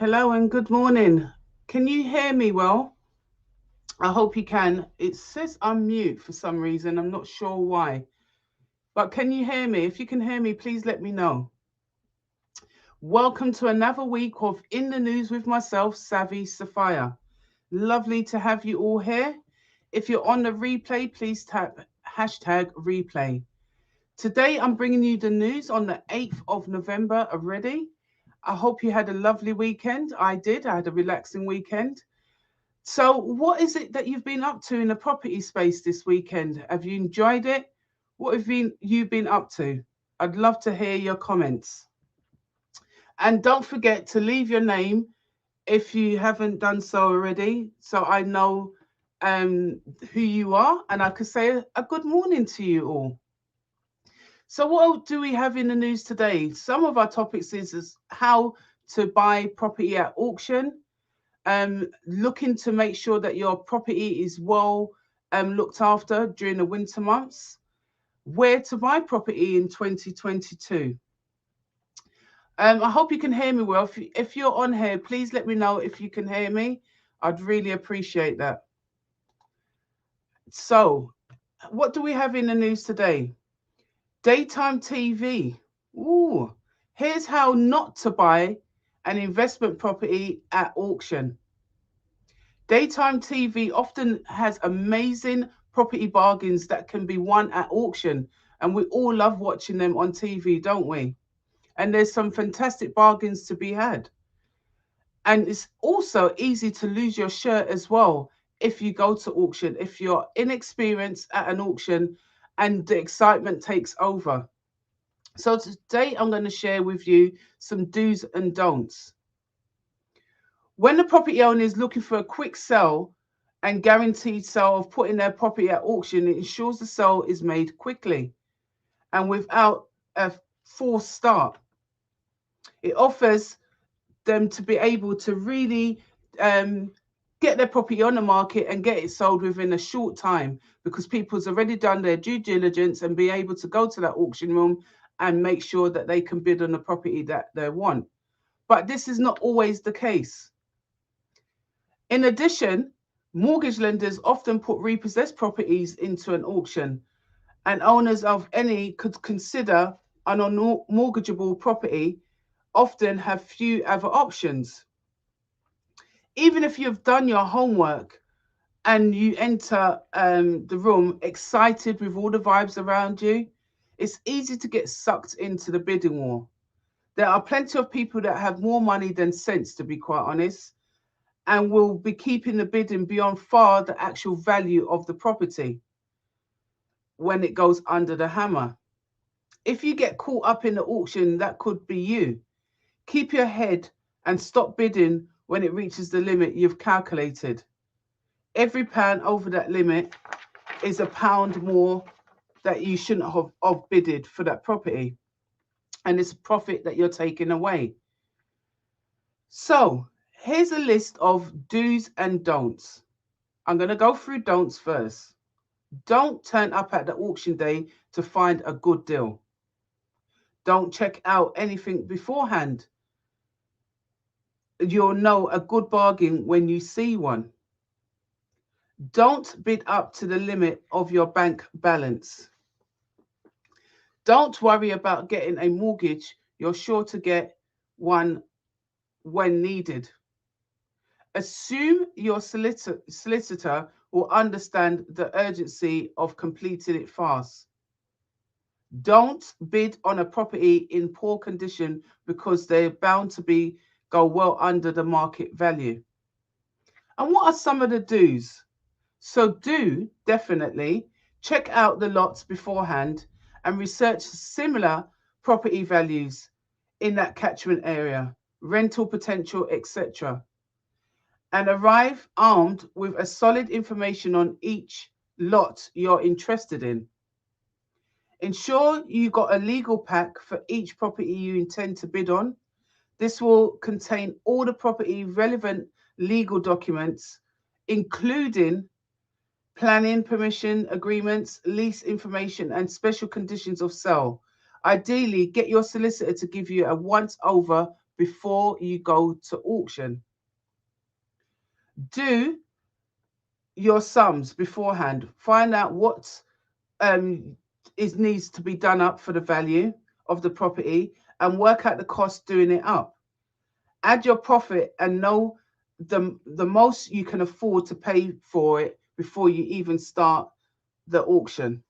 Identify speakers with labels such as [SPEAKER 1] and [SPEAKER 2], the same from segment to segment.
[SPEAKER 1] Hello and good morning. Can you hear me well? I hope you can. It says I'm mute for some reason. I'm not sure why. But can you hear me? If you can hear me, please let me know. Welcome to another week of In the News with myself, Savvy Sapphire. Lovely to have you all here. If you're on the replay, please tap hashtag replay. Today, I'm bringing you the news on the 8th of November already. I hope you had a lovely weekend. I did. I had a relaxing weekend. So, what is it that you've been up to in the property space this weekend? Have you enjoyed it? What have you been up to? I'd love to hear your comments. And don't forget to leave your name if you haven't done so already, so I know who you are and I could say a good morning to you all. So, what do we have in the news today? Some of our topics is how to buy property at auction, looking to make sure that your property is well looked after during the winter months, where to buy property in 2022. I hope you can hear me well. If you're on here, please let me know if you can hear me. I'd really appreciate that. So, what do we have in the news today? Daytime TV. Ooh, here's how not to buy an investment property at auction. Daytime TV often has amazing property bargains that can be won at auction, and we all love watching them on TV, don't we? And there's some fantastic bargains to be had. And it's also easy to lose your shirt as well if you go to auction, if you're inexperienced at an auction and the excitement takes over. So today I'm going to share with you some do's and don'ts. When the property owner is looking for a quick sell and guaranteed sale of putting their property at auction, it ensures the sale is made quickly and without a forced start. It offers them to be able to really get their property on the market and get it sold within a short time because people's already done their due diligence and be able to go to that auction room and make sure that they can bid on the property that they want. But this is not always the case. In addition, mortgage lenders often put repossessed properties into an auction, and owners of any could consider an unmortgageable property often have few other options. Even if you've done your homework and you enter the room excited with all the vibes around you, it's easy to get sucked into the bidding war. There are plenty of people that have more money than sense, to be quite honest, and will be keeping the bidding beyond far the actual value of the property when it goes under the hammer. If you get caught up in the auction, that could be you. Keep your head and stop bidding when it reaches the limit you've calculated. Every pound over that limit is a pound more that you shouldn't have bidded for that property. And it's a profit that you're taking away. So here's a list of do's and don'ts. I'm going to go through don'ts first. Don't turn up at the auction day to find a good deal. Don't check out anything beforehand. You'll know a good bargain when you see one. Don't bid up to the limit of your bank balance. Don't worry about getting a mortgage. You're sure to get one when needed. Assume your solicitor will understand the urgency of completing it fast. Don't bid on a property in poor condition because they're bound to go well under the market value. And what are some of the do's? So do definitely check out the lots beforehand and research similar property values in that catchment area, rental potential, etc. And arrive armed with a solid information on each lot you're interested in. Ensure you got a legal pack for each property you intend to bid on. This will contain all the property relevant legal documents, including planning permission agreements, lease information, and special conditions of sale. Ideally, get your solicitor to give you a once over before you go to auction. Do your sums beforehand. Find out what needs to be done up for the value of the property and work out the cost doing it up. Add your profit and know the most you can afford to pay for it before you even start the auction.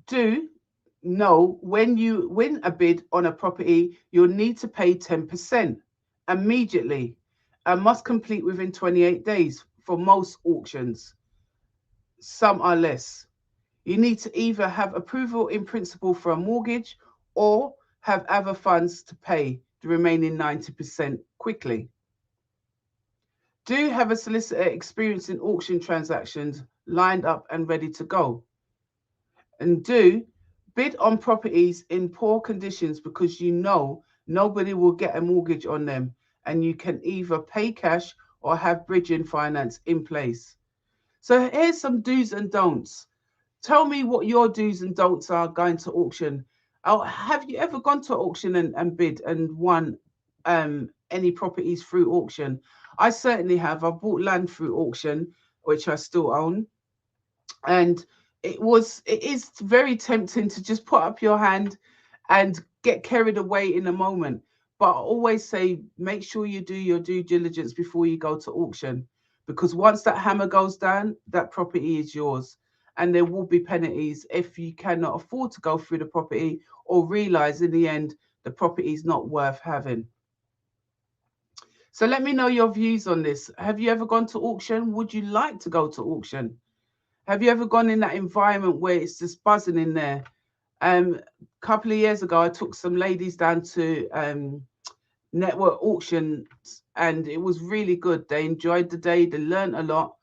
[SPEAKER 1] Do know when you win a bid on a property, you'll need to pay 10% immediately and must complete within 28 days for most auctions. Some are less. You need to either have approval in principle for a mortgage or have other funds to pay the remaining 90% quickly. Do have a solicitor experienced in auction transactions lined up and ready to go. And do bid on properties in poor conditions because you know nobody will get a mortgage on them and you can either pay cash or have bridging finance in place. So here's some do's and don'ts. Tell me what your do's and don'ts are going to auction. Have you ever gone to auction and bid and won any properties through auction? I certainly have. I bought land through auction, which I still own. And it is very tempting to just put up your hand and get carried away in a moment. But I always say, make sure you do your due diligence before you go to auction, because once that hammer goes down, that property is yours. And there will be penalties if you cannot afford to go through the property or realize in the end the property is not worth having. So let me know your views on this. Have you ever gone to auction? Would you like to go to auction? Have you ever gone in that environment where it's just buzzing in there? A couple of years ago, I took some ladies down to network auctions and it was really good. They enjoyed the day, they learned a lot,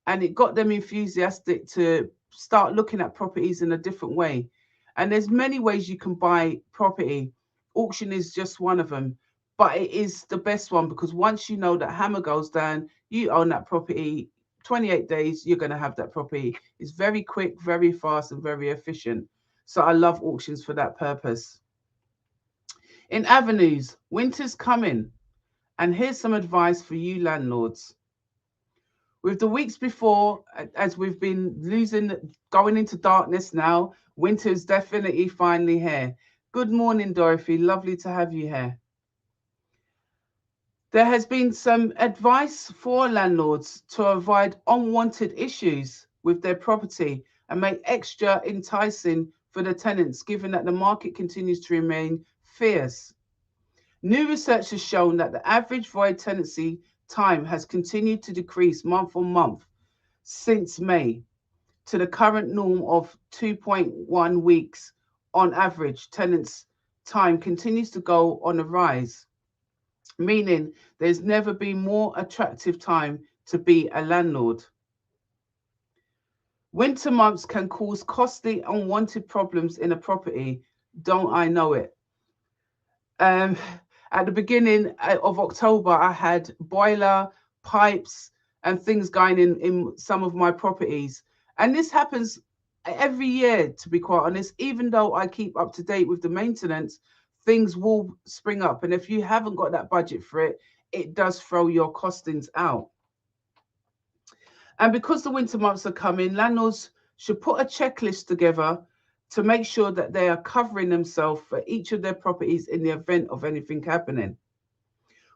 [SPEAKER 1] and it got them enthusiastic to start looking at properties in a different way. And there's many ways you can buy property. Auction is just one of them, but it is the best one because once you know that hammer goes down, you own that property. 28 days, you're going to have that property. It's very quick, very fast, and very efficient. So I love auctions for that purpose. In avenues, winter's coming. And here's some advice for you landlords. With the weeks before, as we've been going into darkness now, winter's definitely finally here. Good morning, Dorothy. Lovely to have you here. There has been some advice for landlords to avoid unwanted issues with their property and make extra enticing for the tenants, given that the market continues to remain fierce. New research has shown that the average void tenancy time has continued to decrease month on month since May to the current norm of 2.1 weeks on average. Tenants' time continues to go on a rise, meaning there's never been more attractive time to be a landlord. Winter months can cause costly, unwanted problems in a property. Don't I know it? At the beginning of October, I had boiler, pipes, and things going in some of my properties. And this happens every year, to be quite honest. Even though I keep up to date with the maintenance, things will spring up. And if you haven't got that budget for it, it does throw your costings out. And because the winter months are coming, landlords should put a checklist together to make sure that they are covering themselves for each of their properties in the event of anything happening.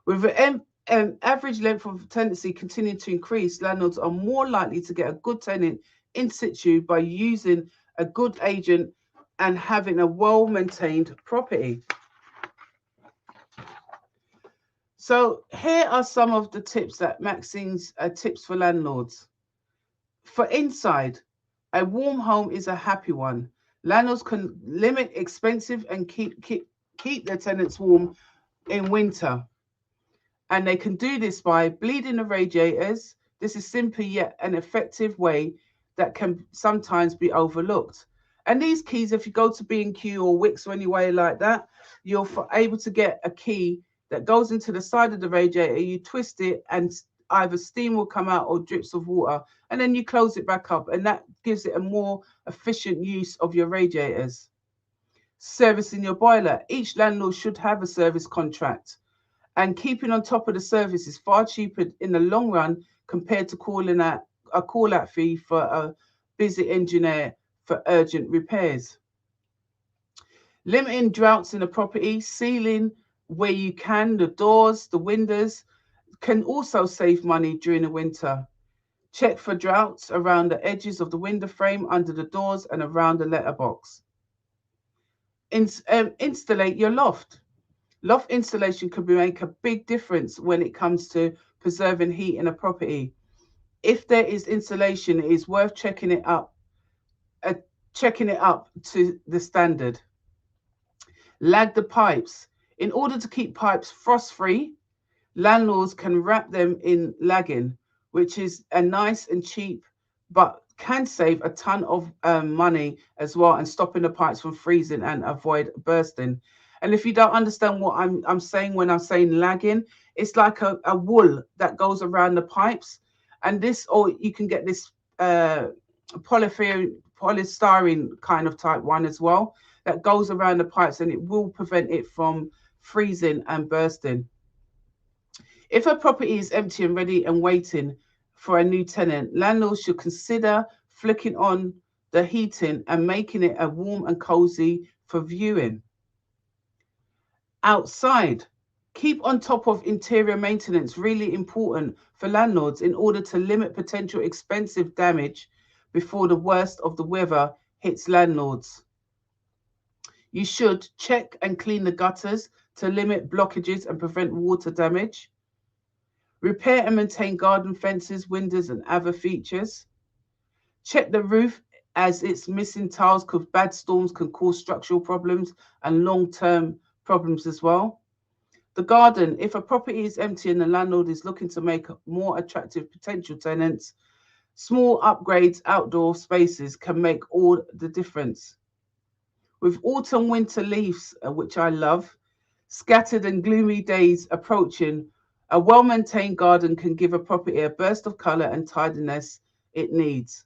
[SPEAKER 1] With the average length of tenancy continuing to increase, landlords are more likely to get a good tenant in situ by using a good agent and having a well-maintained property. So here are some of the tips that Maxine's tips for landlords. For inside, a warm home is a happy one. Landlords can limit expensive and keep their tenants warm in winter. And they can do this by bleeding the radiators. This is simple yet an effective way that can sometimes be overlooked. And these keys, if you go to B&Q or Wix or anywhere like that, you're able to get a key that goes into the side of the radiator. You twist it and either steam will come out or drips of water, and then you close it back up, and that gives it a more efficient use of your radiators. Servicing your boiler. Each landlord should have a service contract, and keeping on top of the service is far cheaper in the long run compared to calling out a call out fee for a busy engineer for urgent repairs. Limiting droughts in a property, sealing where you can, the doors, the windows can also save money during the winter. Check for droughts around the edges of the window frame, under the doors, and around the letterbox. Installate your loft. Loft installation could make a big difference when it comes to preserving heat in a property. If there is insulation, it is worth uh, checking it up to the standard. Lag the pipes. In order to keep pipes frost-free, landlords can wrap them in lagging, which is a nice and cheap, but can save a ton of money as well, and stopping the pipes from freezing and avoid bursting. And if you don't understand what I'm saying when I'm saying lagging, it's like a wool that goes around the pipes, and this, or you can get this polystyrene kind of type one as well, that goes around the pipes, and it will prevent it from freezing and bursting. If a property is empty and ready and waiting for a new tenant, landlords should consider flicking on the heating and making it a warm and cozy for viewing. Outside, keep on top of interior maintenance, really important for landlords in order to limit potential expensive damage before the worst of the weather hits landlords. You should check and clean the gutters to limit blockages and prevent water damage. Repair and maintain garden fences, windows, and other features. Check the roof, as its missing tiles could bad storms can cause structural problems and long-term problems as well. The garden. If a property is empty and the landlord is looking to make more attractive potential tenants, small upgrades, outdoor spaces can make all the difference. With autumn winter leaves, which I love, scattered and gloomy days approaching, a well-maintained garden can give a property a burst of colour and tidiness it needs.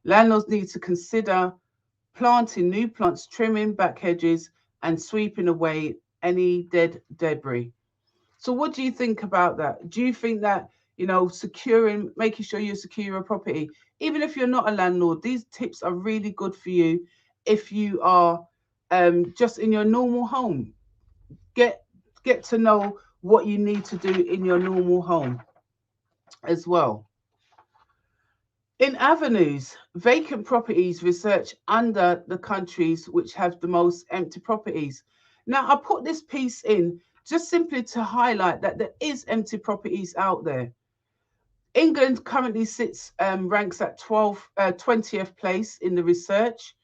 [SPEAKER 1] Landlords need to consider planting new plants, trimming back hedges, and sweeping away any dead debris. So what do you think about that? Do you think that, making sure you secure your property, even if you're not a landlord, these tips are really good for you if you are just in your normal home? Get to know what you need to do in your normal home as well. In avenues, vacant properties research under the countries which have the most empty properties. Now, I put this piece in just simply to highlight that there is empty properties out there. England currently ranks at 20th place in the research,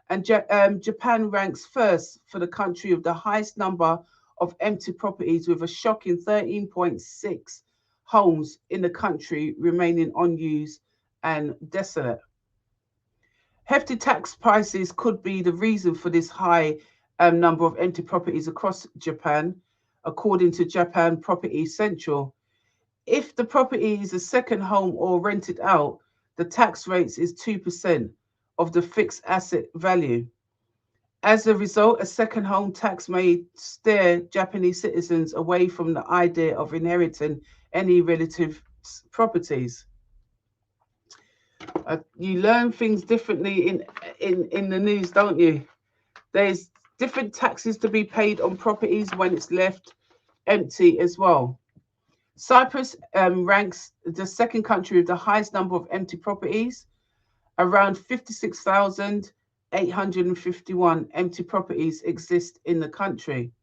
[SPEAKER 1] and Japan ranks first for the country of the highest number of empty properties, with a shocking 13.6 homes in the country remaining unused and desolate. Hefty tax prices could be the reason for this high number of empty properties across Japan, according to Japan Property Central. If the property is a second home or rented out, the tax rate is 2% of the fixed asset value. As a result, a second home tax may steer Japanese citizens away from the idea of inheriting any relative properties. You learn things differently in the news, don't you? There's different taxes to be paid on properties when it's left empty as well. Cyprus ranks the second country with the highest number of empty properties. Around 56,851 empty properties exist in the country.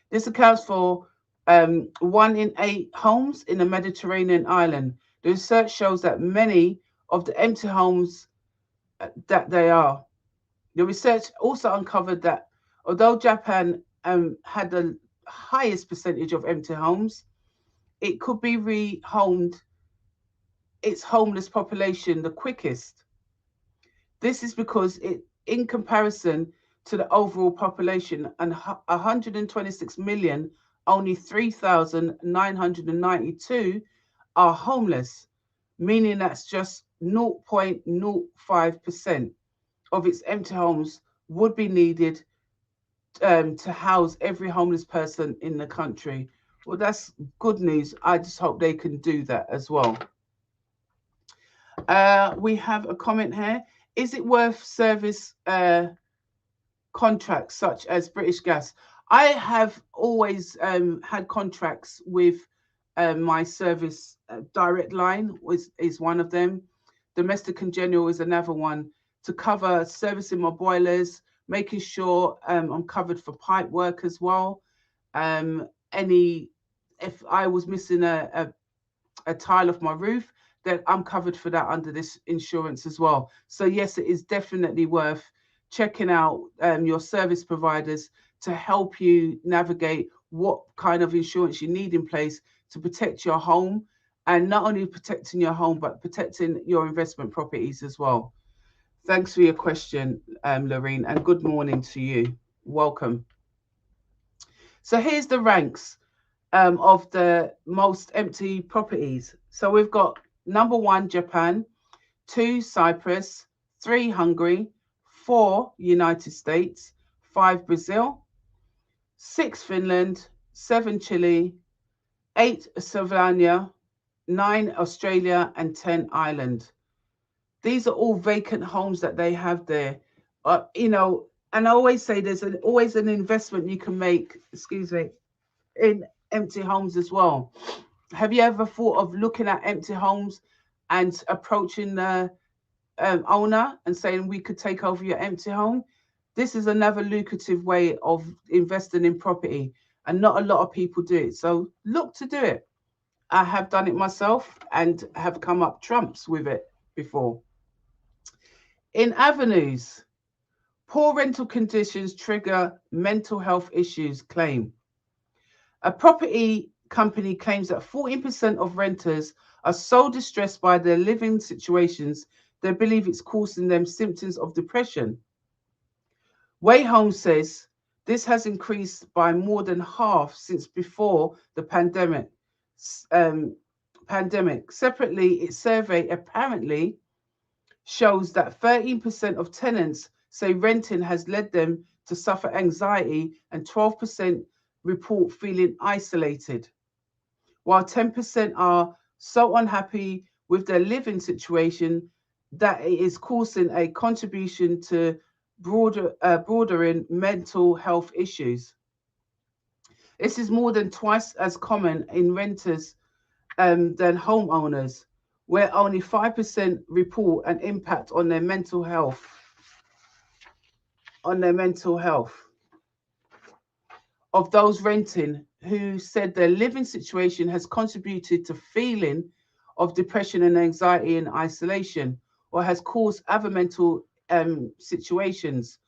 [SPEAKER 1] This accounts for 1 in 8 homes in a Mediterranean island. The research shows that many of the empty homes that they are. The research also uncovered that although Japan had the highest percentage of empty homes, it could be rehomed its homeless population the quickest. This is because in comparison to the overall population, and 126 million, only 3,992 are homeless, meaning that's just 0.05% of its empty homes would be needed to house every homeless person in the country. Well, that's good news. I just hope they can do that as well. We have a comment here. Is it worth service contracts such as British Gas? I have always had contracts with my service. Direct Line is one of them. Domestic and General is another one, to cover servicing my boilers, making sure I'm covered for pipe work as well. Any If I was missing a tile of my roof, then I'm covered for that under this insurance as well. So yes, it is definitely worth checking out your service providers to help you navigate what kind of insurance you need in place to protect your home, and not only protecting your home but protecting your investment properties as well. Thanks for your question, Lorraine, and good morning to you. Welcome. So here's the ranks of the most empty properties. So we've got number 1, Japan; 2, Cyprus; 3, Hungary; 4, United States; 5, Brazil; 6, Finland; 7, Chile; 8, Slovenia; 9, Australia; and 10, Ireland. These are all vacant homes that they have there. And I always say there's always an investment you can make, excuse me, in empty homes as well. Have you ever thought of looking at empty homes and approaching the owner and saying we could take over your empty home? This is another lucrative way of investing in property, and not a lot of people do it. So look to do it. I have done it myself and have come up trumps with it before. In avenues, poor rental conditions trigger mental health issues claim. A property company claims that 14% of renters are so distressed by their living situations they believe it's causing them symptoms of depression. Way Home says this has increased by more than half since before the pandemic. Separately, its survey apparently shows that 13% of tenants say renting has led them to suffer anxiety, and 12% report feeling isolated, while 10% are so unhappy with their living situation that it is causing a contribution to broadening mental health issues. This is more than twice as common in renters than homeowners, where only 5% report an impact on their mental health. Of those renting who said their living situation has contributed to feeling of depression and anxiety and isolation, or has caused other mental situations.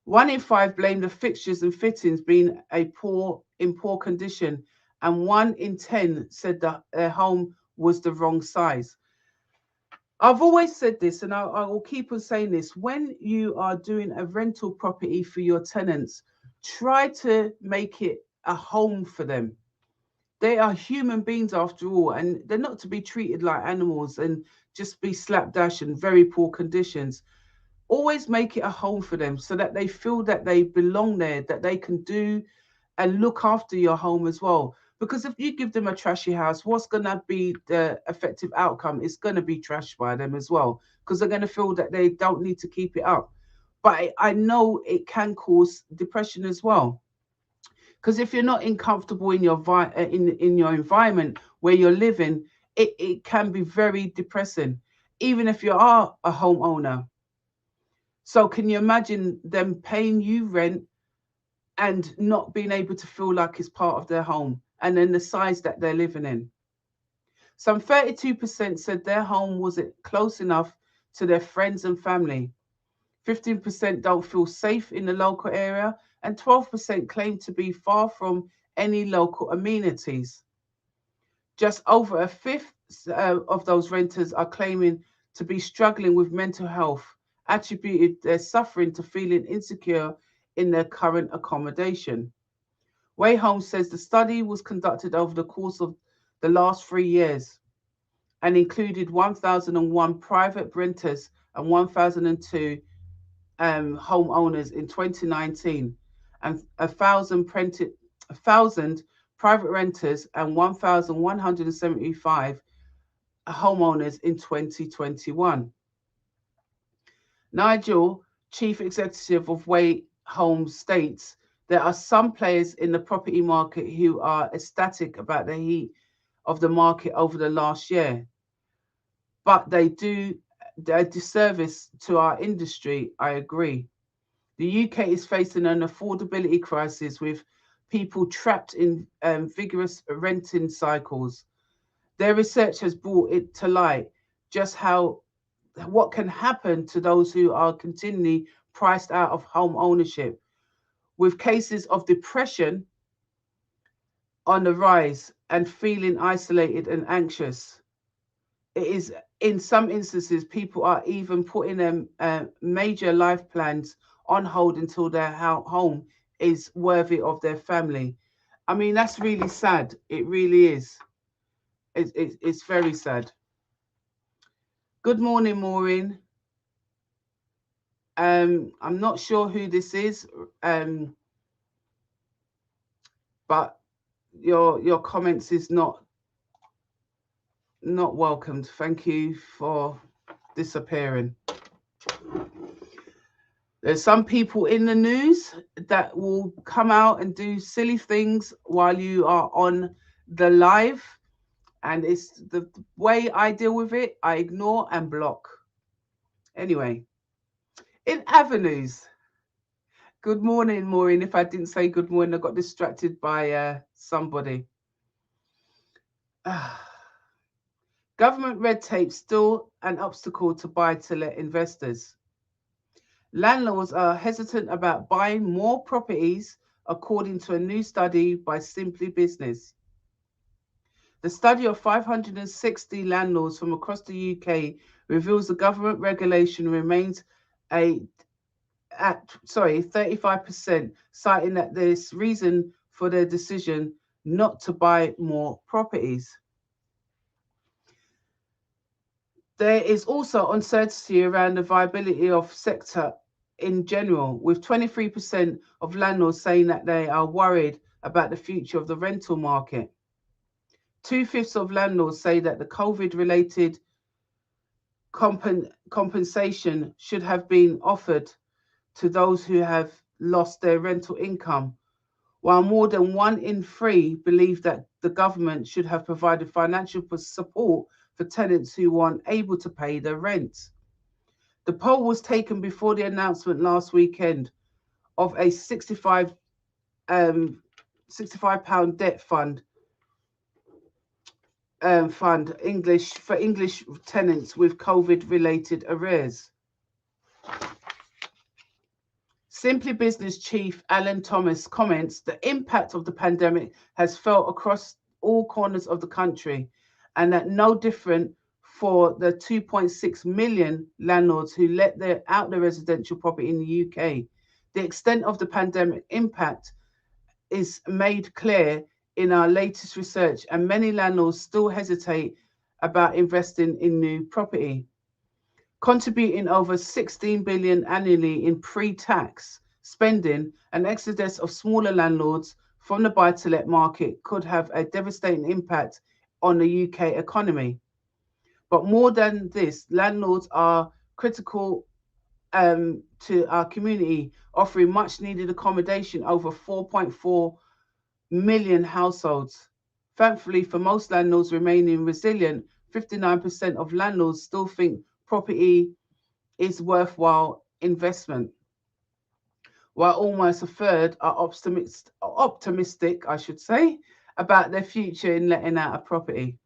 [SPEAKER 1] 1 in 5 blame the fixtures and fittings being in poor condition, and 1 in 10 said that their home was the wrong size. I've always said this, and I will keep on saying this. When you are doing a rental property for your tenants, try to make it a home for them. They are human beings after all, and they're not to be treated like animals and just be slapdash and very poor conditions. Always make it a home for them so that they feel that they belong there, that they can do and look after your home as well. Because if you give them a trashy house, what's going to be the effective outcome? It's going to be trashed by them as well, because they're going to feel that they don't need to keep it up. But I know it can cause depression as well. Because if you're not comfortable in your in your environment where you're living, it can be very depressing, even if you are a homeowner. So can you imagine them paying you rent and not being able to feel like it's part of their home, and then the size that they're living in? Some 32% said their home wasn't close enough to their friends and family. 15% don't feel safe in the local area, and 12% claim to be far from any local amenities. Just over a fifth of those renters are claiming to be struggling with mental health, attributed their suffering to feeling insecure in their current accommodation. Way Home says the study was conducted over the course of the last 3 years and included 1,001 private renters and 1,002 homeowners in 2019. and 1,000 private renters and 1,175 homeowners in 2021. Nigel, chief executive of Way Homes, states there are some players in the property market who are ecstatic about the heat of the market over the last year, but they do a disservice to our industry. I agree. The UK is facing an affordability crisis with people trapped in vigorous renting cycles. Their research has brought it to light just what can happen to those who are continually priced out of home ownership, with cases of depression on the rise and feeling isolated and anxious. It is in some instances people are even putting major life plans on hold until their home is worthy of their family. I mean, that's really sad. It really is. It's very sad. Good morning, Maureen. I'm not sure who this is, but your comments is not welcomed. Thank you for disappearing. There's some people in the news that will come out and do silly things while you are on the live, and it's the way I deal with it. I ignore and block. Anyway, in avenues. Good morning, Maureen. If I didn't say good morning, I got distracted by somebody. Government red tape still an obstacle to buy-to-let investors. Landlords are hesitant about buying more properties, according to a new study by Simply Business. The study of 560 landlords from across the UK reveals the government regulation remains at 35%, citing that there's reason for their decision not to buy more properties. There is also uncertainty around the viability of sector in general, with 23% of landlords saying that they are worried about the future of the rental market. 2/5 of landlords say that the COVID-related compensation should have been offered to those who have lost their rental income, while more than 1 in 3 believe that the government should have provided financial support for tenants who weren't able to pay their rent. The poll was taken before the announcement last weekend of a £65 debt fund for English tenants with COVID-related arrears. Simply Business Chief Alan Thomas comments the impact of the pandemic has felt across all corners of the country, and that no different for the 2.6 million landlords who let out their residential property in the UK. The extent of the pandemic impact is made clear in our latest research, and many landlords still hesitate about investing in new property. Contributing over 16 billion annually in pre-tax spending, an exodus of smaller landlords from the buy-to-let market could have a devastating impact on the UK economy. But more than this, landlords are critical to our community, offering much needed accommodation over 4.4 million households. Thankfully, for most landlords remaining resilient, 59% of landlords still think property is worthwhile investment, while almost a third are optimistic, I should say, about their future in letting out a property.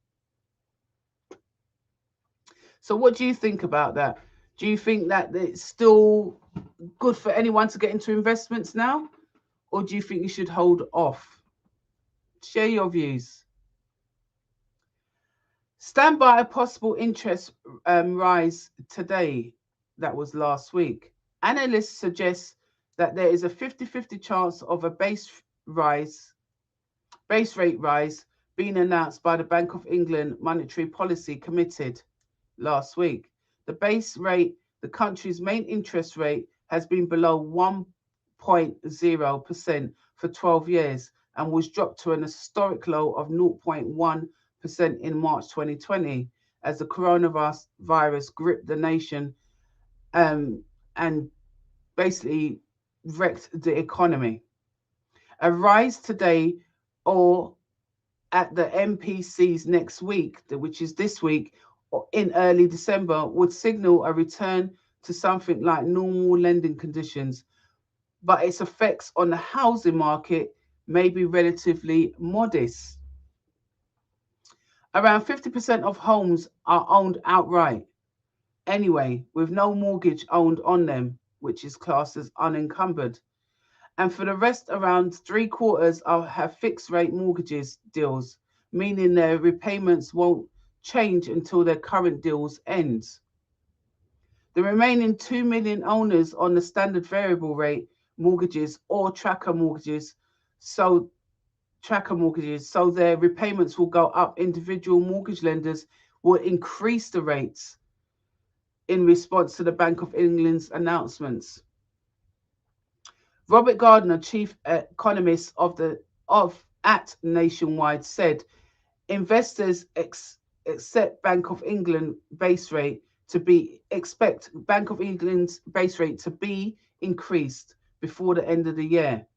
[SPEAKER 1] So what do you think about that? Do you think that it's still good for anyone to get into investments now? Or do you think you should hold off? Share your views. Stand by a possible interest rise today. That was last week. Analysts suggest that there is a 50-50 chance of a base rate rise being announced by the Bank of England Monetary Policy Committee last week. The base rate, the country's main interest rate, has been below 0.0% for 12 years and was dropped to an historic low of 0.1% in March 2020 as the coronavirus gripped the nation and basically wrecked the economy. A rise today or at the MPCs next week, which is this week, or in early December, would signal a return to something like normal lending conditions, but its effects on the housing market may be relatively modest. Around 50% of homes are owned outright anyway, with no mortgage owned on them, which is classed as unencumbered. And for the rest, around 3/4 have fixed rate mortgages deals, meaning their repayments won't change until their current deals ends. The remaining 2 million owners on the standard variable rate mortgages or tracker mortgages, so their repayments will go up. Individual mortgage lenders will increase the rates in response to the Bank of England's announcements. Robert Gardner, chief economist at Nationwide, said investors expect Bank of England's base rate to be increased before the end of the year,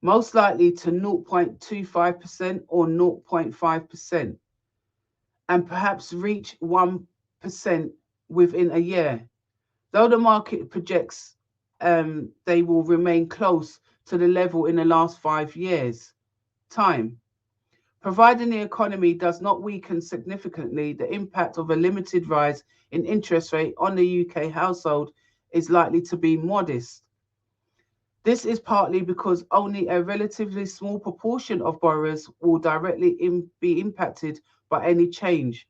[SPEAKER 1] most likely to 0.25% or 0.5%, and perhaps reach 1% within a year. Though the market projects they will remain close to the level in the last 5 years' time. Providing the economy does not weaken significantly, the impact of a limited rise in interest rate on the UK household is likely to be modest. This is partly because only a relatively small proportion of borrowers will directly be impacted by any change.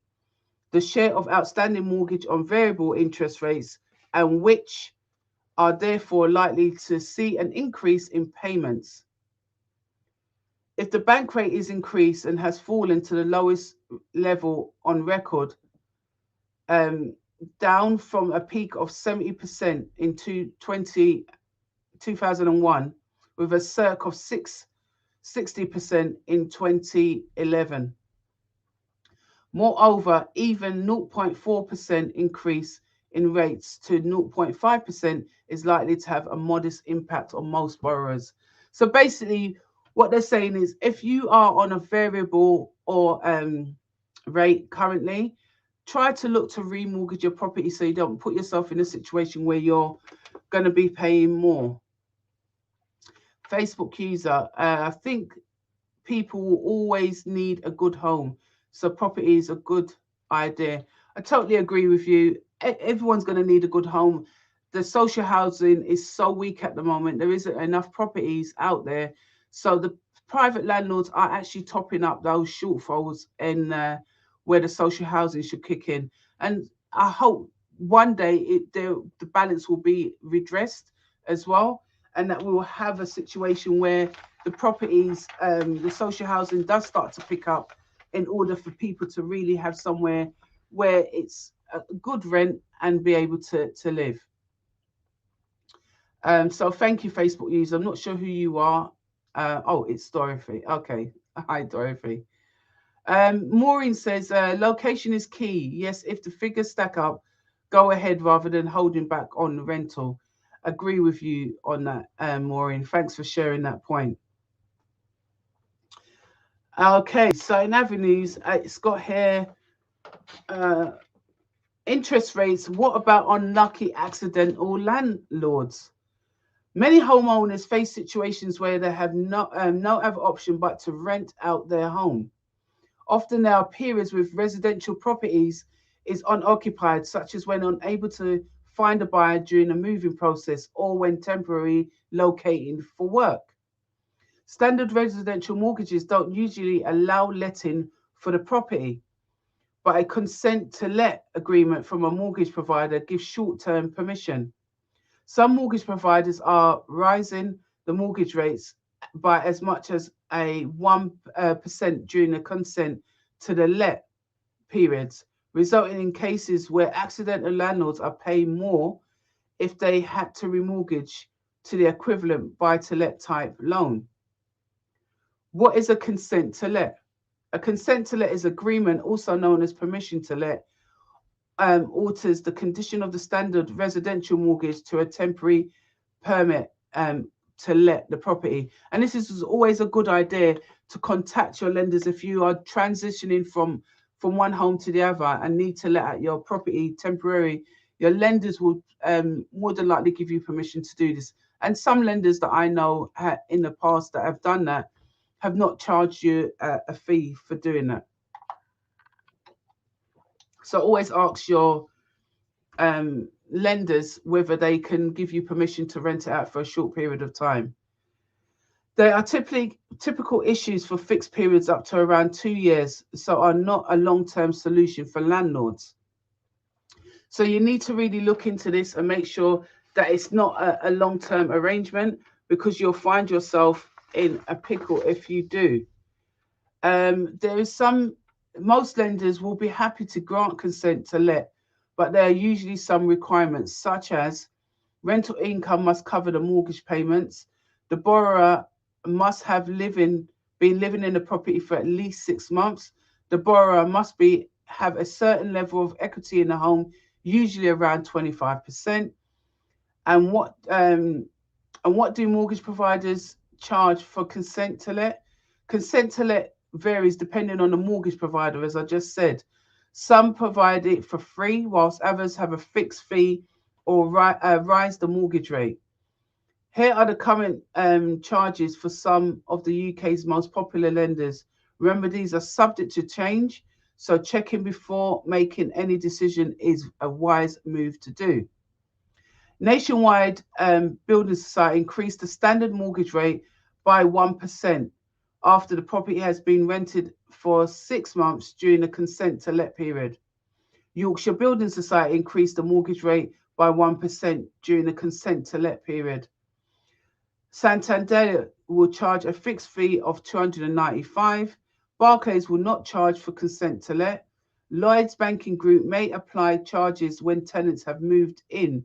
[SPEAKER 1] The share of outstanding mortgage on variable interest rates, and which are therefore likely to see an increase in payments. If the bank rate is increased and has fallen to the lowest level on record, down from a peak of 70% in 2001, with a surge of 60% in 2011. Moreover, even 0.4% increase in rates to 0.5% is likely to have a modest impact on most borrowers. So basically, what they're saying is if you are on a variable or rate currently, try to look to remortgage your property so you don't put yourself in a situation where you're going to be paying more. Facebook user, I think people will always need a good home, so property is a good idea. I totally agree with you. Everyone's going to need a good home. The social housing is so weak at the moment. There isn't enough properties out there. So the private landlords are actually topping up those shortfalls in where the social housing should kick in. And I hope one day the balance will be redressed as well, and that we will have a situation where the properties, the social housing does start to pick up in order for people to really have somewhere where it's a good rent and be able to live. So thank you, Facebook user. I'm not sure who you are. Oh, it's Dorothy. Okay. Hi, Dorothy. Maureen says, location is key. Yes, if the figures stack up, go ahead rather than holding back on rental. Agree with you on that, Maureen. Thanks for sharing that point. Okay, so in avenues, it's got here interest rates. What about unlucky accidental landlords? Many homeowners face situations where they have no other option but to rent out their home. Often there are periods with residential properties is unoccupied, such as when unable to find a buyer during the moving process or when temporarily locating for work. Standard residential mortgages don't usually allow letting for the property, but a consent to let agreement from a mortgage provider gives short-term permission. Some mortgage providers are raising the mortgage rates by as much as a 1% during the consent to the let periods, resulting in cases where accidental landlords are paying more if they had to remortgage to the equivalent buy-to-let type loan. What is a consent to let? A consent to let is agreement, also known as permission to let, alters the condition of the standard residential mortgage to a temporary permit to let the property. And this is always a good idea to contact your lenders if you are transitioning from one home to the other and need to let out your property temporarily. Your lenders will more than likely give you permission to do this. And some lenders that I know in the past that have done that have not charged you a fee for doing that. So always ask your lenders whether they can give you permission to rent it out for a short period of time. There are typical issues for fixed periods up to around 2 years, so are not a long-term solution for landlords. So you need to really look into this and make sure that it's not a long-term arrangement, because you'll find yourself in a pickle if you do. Most lenders will be happy to grant consent to let, but there are usually some requirements, such as rental income must cover the mortgage payments. The borrower must have been living in the property for at least 6 months. The borrower must have a certain level of equity in the home, usually around 25%. And what do mortgage providers charge for consent to let? Consent to let varies depending on the mortgage provider, as I just said. Some provide it for free, whilst others have a fixed fee or rise the mortgage rate. Here are the current charges for some of the UK's most popular lenders. Remember, these are subject to change, so checking before making any decision is a wise move to do. Nationwide Building Society increased the standard mortgage rate by 1% after the property has been rented for 6 months during the consent to let period. Yorkshire Building Society increased the mortgage rate by 1% during the consent to let period. Santander will charge a fixed fee of £295. Barclays will not charge for consent to let. Lloyds Banking Group may apply charges when tenants have moved in,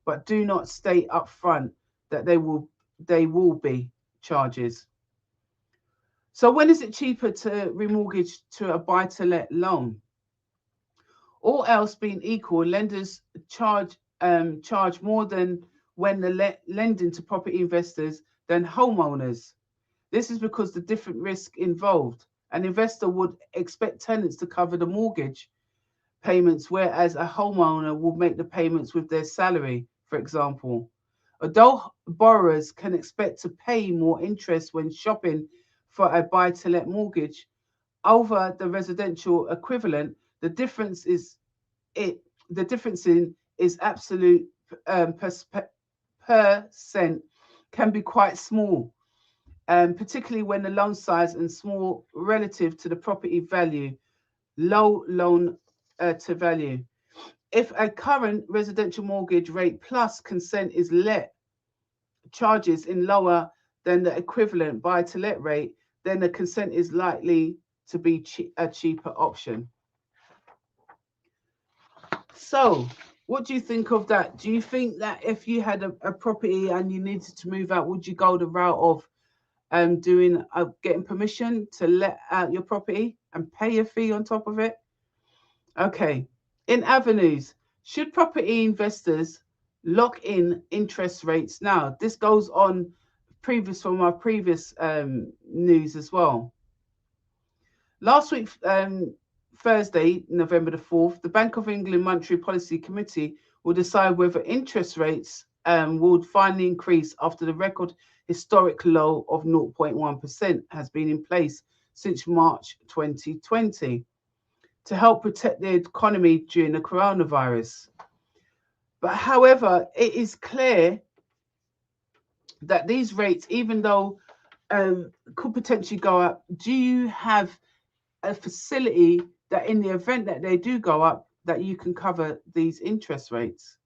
[SPEAKER 1] but do not state up front that they will be charges. So when is it cheaper to remortgage to a buy-to-let loan? All else being equal, lenders charge more than when lending to property investors than homeowners. This is because the different risk involved. An investor would expect tenants to cover the mortgage payments, whereas a homeowner will make the payments with their salary, for example. Although borrowers can expect to pay more interest when shopping for a buy-to-let mortgage over the residential equivalent, the difference is absolute percent can be quite small, particularly when the loan size is small relative to the property value, low loan to value. If a current residential mortgage rate plus consent is let charges in lower than the equivalent buy-to-let rate, then the consent is likely to be a cheaper option. So what do you think of that? Do you think that if you had a property and you needed to move out, would you go the route of getting permission to let out your property and pay a fee on top of it? Okay. In avenues, should property investors lock in interest rates now? This goes on from our previous news as well. Last week, Thursday, November the 4th, the Bank of England Monetary Policy Committee will decide whether interest rates will finally increase after the record historic low of 0.1% has been in place since March 2020 to help protect the economy during the coronavirus. But however, it is clear that these rates, even though could potentially go up, do you have a facility that in the event that they do go up, that you can cover these interest rates?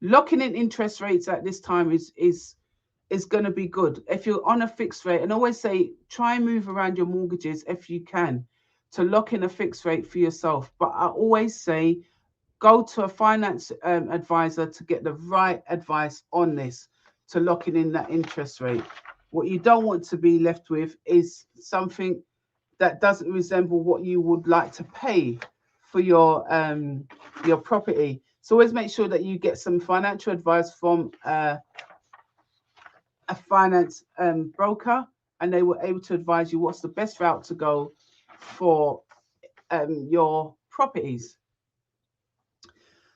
[SPEAKER 1] Locking in interest rates at this time is going to be good. If you're on a fixed rate, and always say, try and move around your mortgages if you can to lock in a fixed rate for yourself. But I always say, go to a finance advisor to get the right advice on this, to locking in that interest rate. What you don't want to be left with is something that doesn't resemble what you would like to pay for your property. So always make sure that you get some financial advice from a finance broker, and they were able to advise you what's the best route to go for your properties.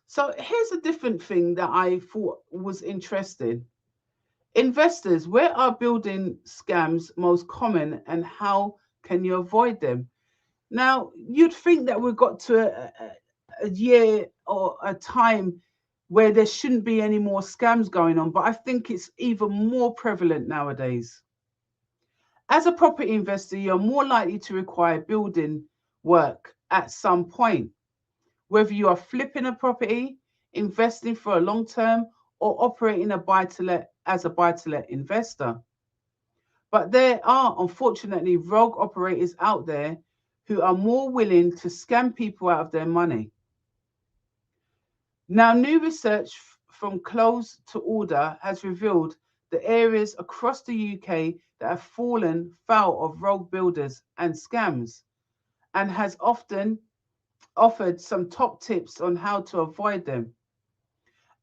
[SPEAKER 1] So here's a different thing that I thought was interesting. Investors, where are building scams most common and how can you avoid them? Now, you'd think that we've got to a year or a time where there shouldn't be any more scams going on, but I think it's even more prevalent nowadays. As a property investor, you're more likely to require building work at some point, whether you are flipping a property, investing for a long term, or operating a buy-to-let as a buy-to-let investor. But there are, unfortunately, rogue operators out there who are more willing to scam people out of their money. Now, new research from Close to Order has revealed the areas across the UK that have fallen foul of rogue builders and scams, and has often offered some top tips on how to avoid them.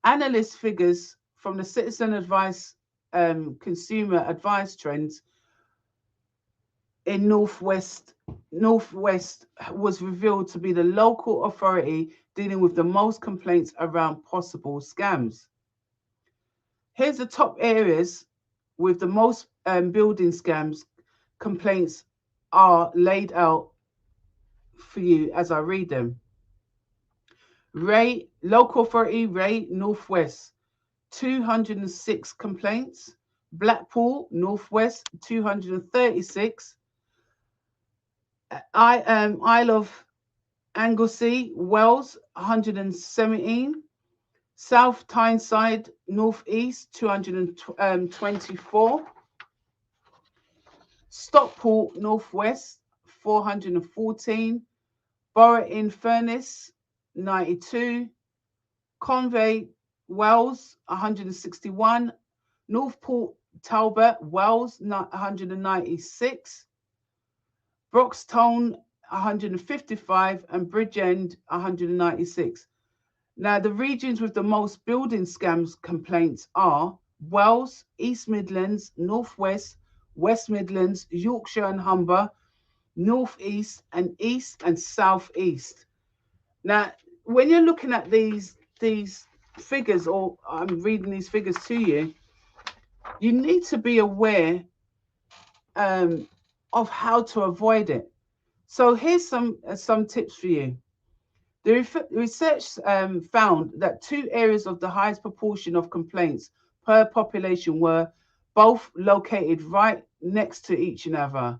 [SPEAKER 1] Analyst figures from the Citizen Advice Consumer Advice Trends in Northwest was revealed to be the local authority dealing with the most complaints around possible scams. Here's the top areas with the most building scams complaints are laid out for you as I read them. Ray, local authority, Ray, Northwest, 206 complaints. Blackpool, Northwest, 236. Isle of Anglesey, Wales, 117. South Tyneside, Northeast, 224. Stockport, Northwest, 414. Borough-in-Furness, 92. Convey, Wales, 161. Northport, Talbot, Wales, 196. Broxton, 155, and Bridgend, 196. Now, the regions with the most building scams complaints are Wales, East Midlands, Northwest, West Midlands, Yorkshire and Humber, Northeast, and East and Southeast. Now, when you're looking at these figures, or I'm reading these figures to you, you need to be aware of how to avoid it. So here's some tips for you. The research found that two areas of the highest proportion of complaints per population were both located right next to each other.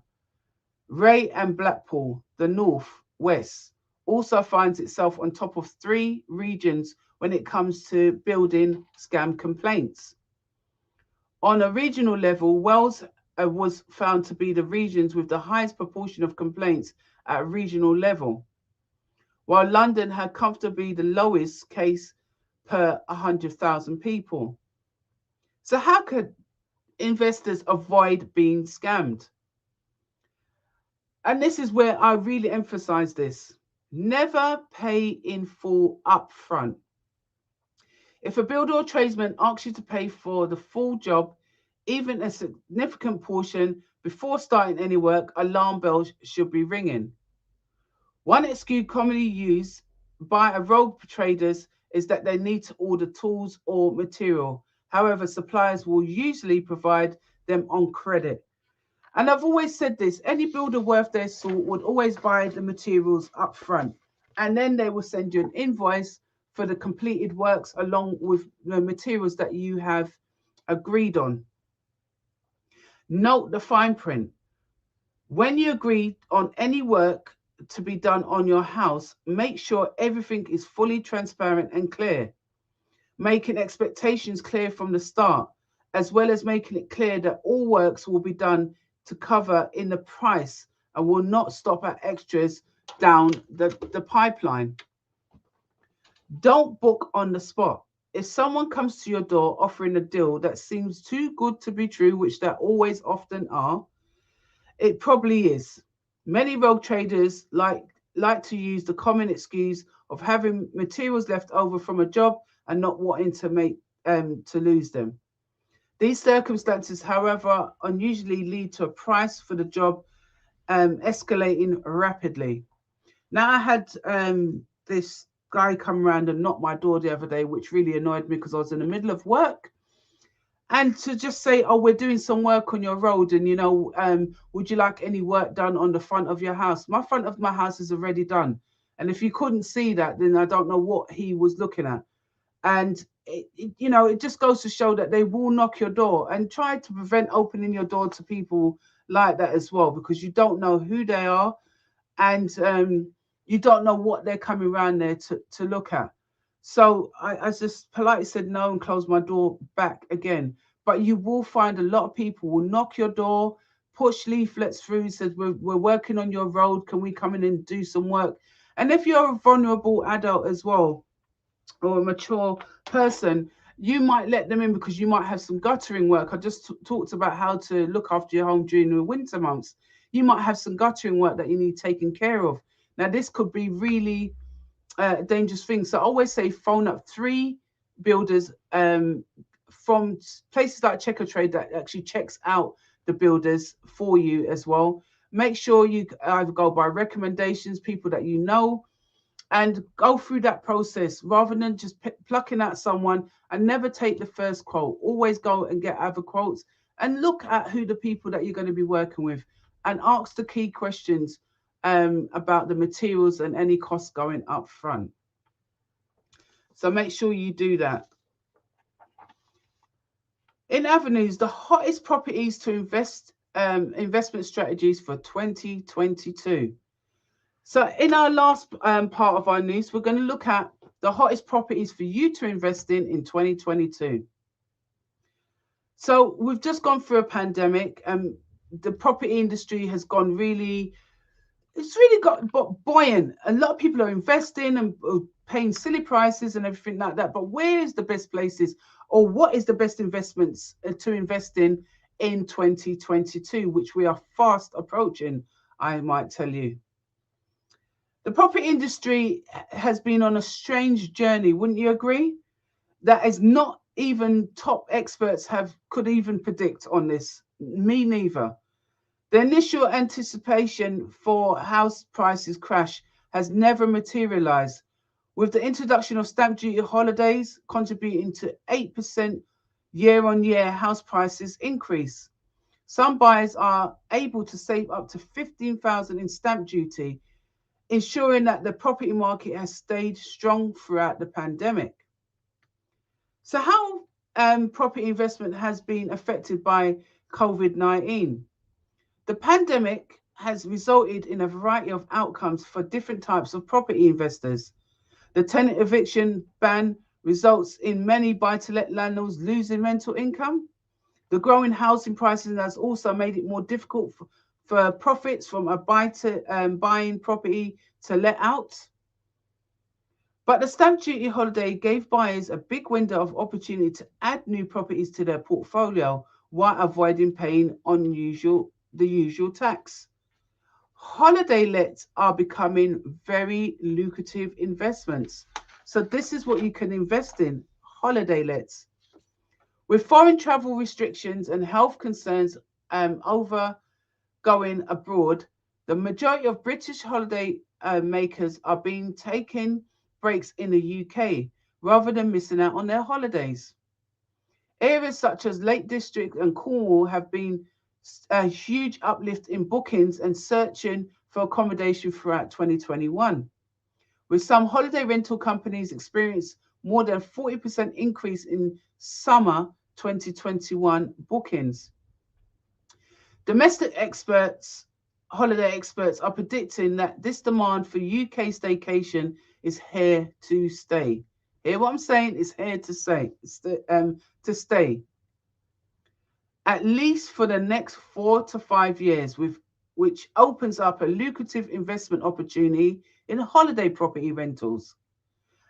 [SPEAKER 1] Ray and Blackpool, the North West, also finds itself on top of three regions when it comes to building scam complaints. On a regional level, Wales was found to be the regions with the highest proportion of complaints at a regional level, while London had comfortably the lowest case per 100,000 people. So how could investors avoid being scammed? And this is where I really emphasize this. Never pay in full upfront. If a builder or tradesman asks you to pay for the full job, even a significant portion, before starting any work, alarm bells should be ringing. One excuse commonly used by rogue traders is that they need to order tools or material. However, suppliers will usually provide them on credit. And I've always said this, any builder worth their salt would always buy the materials up front, and then they will send you an invoice for the completed works along with the materials that you have agreed on. Note the fine print. When you agree on any work to be done on your house, make sure everything is fully transparent and clear, making expectations clear from the start, as well as making it clear that all works will be done to cover in the price and will not stop at extras down the pipeline. Don't book on the spot. If someone comes to your door offering a deal that seems too good to be true, which there always often are, it probably is. Many rogue traders like to use the common excuse of having materials left over from a job and not wanting to lose them. These circumstances, however, unusually lead to a price for the job escalating rapidly. Now, I had this guy come around and knock my door the other day, which really annoyed me because I was in the middle of work. And to just say, oh, we're doing some work on your road, and would you like any work done on the front of your house? My front of my house is already done. And if you couldn't see that, then I don't know what he was looking at. And it just goes to show that they will knock your door, and try to prevent opening your door to people like that as well, because you don't know who they are, and you don't know what they're coming around there to look at. So I just politely said no and closed my door back again. But you will find a lot of people will knock your door, push leaflets through, says we're working on your road. Can we come in and do some work? And if you're a vulnerable adult as well, or a mature person, you might let them in because you might have some guttering work. I just talked about how to look after your home during the winter months. You might have some guttering work that you need taken care of. Now, this could be really dangerous thing. So I always say phone up 3 builders from places like Checker Trade that actually checks out the builders for you as well. Make sure you either go by recommendations, people that you know, and go through that process rather than just plucking out someone and never take the first quote. Always go and get other quotes and look at who the people that you're going to be working with, and ask the key questions about the materials and any costs going up front. So make sure you do that. In avenues, the hottest properties to investment strategies for 2022. So in our last part of our news, we're going to look at the hottest properties for you to invest in 2022. So we've just gone through a pandemic, and the property industry has gone it's really got buoyant. A lot of people are investing and paying silly prices and everything like that. But where is the best places, or what is the best investments to invest in 2022, which we are fast approaching, I might tell you. The property industry has been on a strange journey, wouldn't you agree? That is not even top experts could even predict on this. Me neither. The initial anticipation for house prices crash has never materialized, with the introduction of stamp duty holidays contributing to 8% year-on-year house prices increase. Some buyers are able to save up to $15,000 in stamp duty, ensuring that the property market has stayed strong throughout the pandemic. So how property investment has been affected by COVID-19? The pandemic has resulted in a variety of outcomes for different types of property investors. The tenant eviction ban results in many buy-to-let landlords losing rental income. The growing housing prices has also made it more difficult for profits from a buying property to let out. But the stamp duty holiday gave buyers a big window of opportunity to add new properties to their portfolio while avoiding paying the usual tax. Holiday lets are becoming very lucrative investments. So this is what you can invest in, holiday lets. With foreign travel restrictions and health concerns over going abroad, the majority of British holiday makers are taking breaks in the UK rather than missing out on their holidays. Areas such as Lake District and Cornwall have been a huge uplift in bookings and searching for accommodation throughout 2021, with some holiday rental companies experienced more than 40% increase in summer 2021 bookings. Domestic holiday experts are predicting that this demand for UK staycation is here to stay. Hear what I'm saying? It's here to stay. At least for the next 4 to 5 years, which opens up a lucrative investment opportunity in holiday property rentals.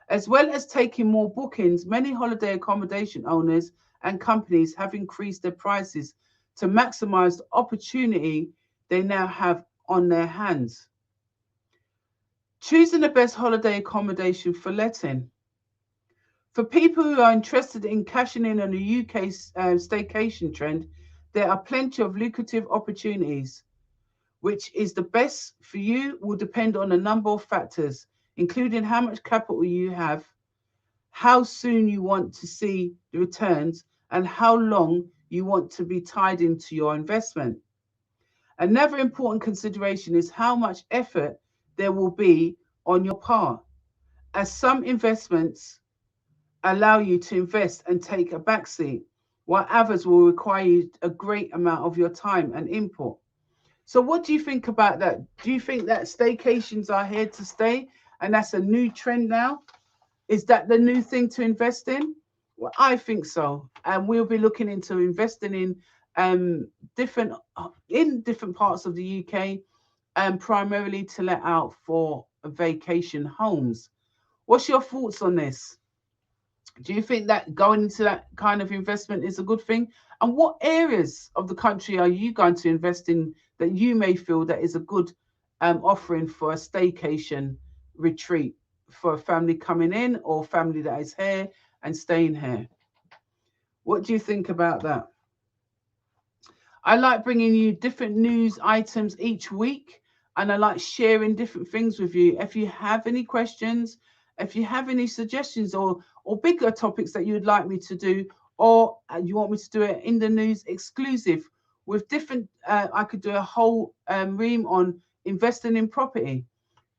[SPEAKER 1] As well as taking more bookings, many holiday accommodation owners and companies have increased their prices to maximize the opportunity they now have on their hands. Choosing the best holiday accommodation for letting. For people who are interested in cashing in on the UK staycation trend, there are plenty of lucrative opportunities. Which is the best for you will depend on a number of factors, including how much capital you have, how soon you want to see the returns, and how long you want to be tied into your investment. Another important consideration is how much effort there will be on your part, as some investments allow you to invest and take a backseat, while others will require you a great amount of your time and input. So, what do you think about that? Do you think that staycations are here to stay and that's a new trend now? Is that the new thing to invest in? Well, I think so. And we'll be looking into investing different in different parts of the UK and primarily to let out for vacation homes. What's your thoughts on this? Do you think that going into that kind of investment is a good thing? And what areas of the country are you going to invest in that you may feel that is a good offering for a staycation retreat for a family coming in or family that is here and staying here? What do you think about that? I like bringing you different news items each week and I like sharing different things with you. If you have any questions, if you have any suggestions or bigger topics that you'd like me to do, or you want me to do it in the news exclusive with different, I could do a whole ream on investing in property.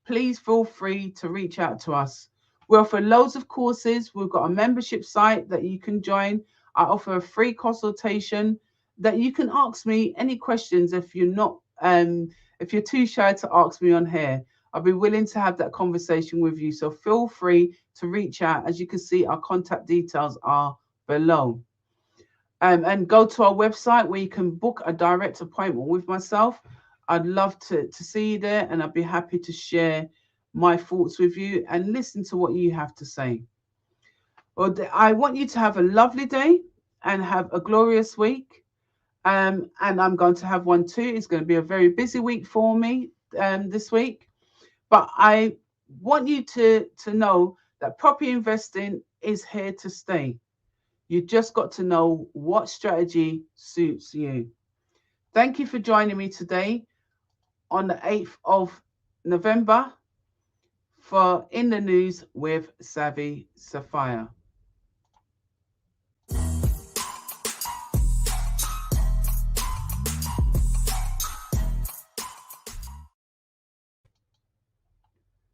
[SPEAKER 1] Please feel free to reach out to us. We offer loads of courses. We've got a membership site that you can join. I offer a free consultation that you can ask me any questions if you're too shy to ask me on here. I'll be willing to have that conversation with you. So feel free to reach out. As you can see, our contact details are below. And go to our website where you can book a direct appointment with myself. I'd love to see you there, and I'd be happy to share my thoughts with you and listen to what you have to say. Well, I want you to have a lovely day and have a glorious week. And I'm going to have one too. It's going to be a very busy week for me this week. But I want you to know that property investing is here to stay. You just got to know what strategy suits you. Thank you for joining me today on the 8th of November for In the News with Savvy Sapphire.